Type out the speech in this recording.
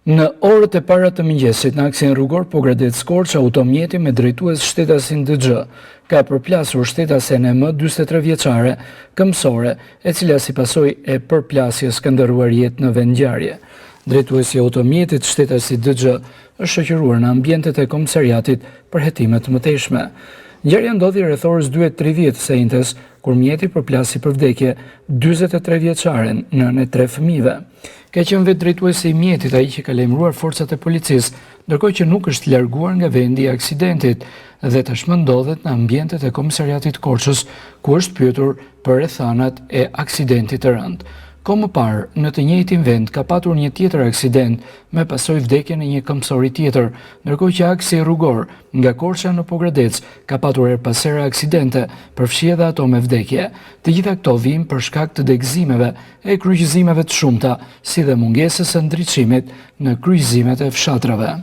Në orët e para të mëngjesit në aksin rrugor Pogradec Korç, automjeti me drejtues shtetasin DX ka përplasur shtetasen e më 43 vjeçare, këmsore, e cila si pasojë e përplasjes ka ndërruar jetë në vendngjarje. Drejtuesi i automjetit shtetasit DX është shoqëruar në ambientet e komisariatit për hetime të mëtejshme. Ngjarja ndodhi rreth orës 2:30 së njëjtës, kur mjeti përplasi për vdekje 43 vjeçaren, nënën e 3 fëmijëve. Ka qenë vetë drejtuesi i mjetit ai që ka lajmëruar forcat e policisë, ndërkohë që nuk është larguar nga vendi i aksidentit dhe tashmë ndodhet në ambientet e komisariatit Korçës, ku është pyetur për rrethanat e aksidentit të rënd. Ko më parë, në të njëjtin vend ka patur një tjetër aksident me pasojë vdekjen e një këmsori tjetër, ndërkohë që aksi rrugor nga Korça në Pogradec ka patur her pas here aksidente, përfshi edhe ato me vdekje. Të gjitha këto vijnë për shkak të degëzimeve e kryqëzimeve të shumta, si dhe mungesës së ndriçimit në kryqëzimet e fshatrave.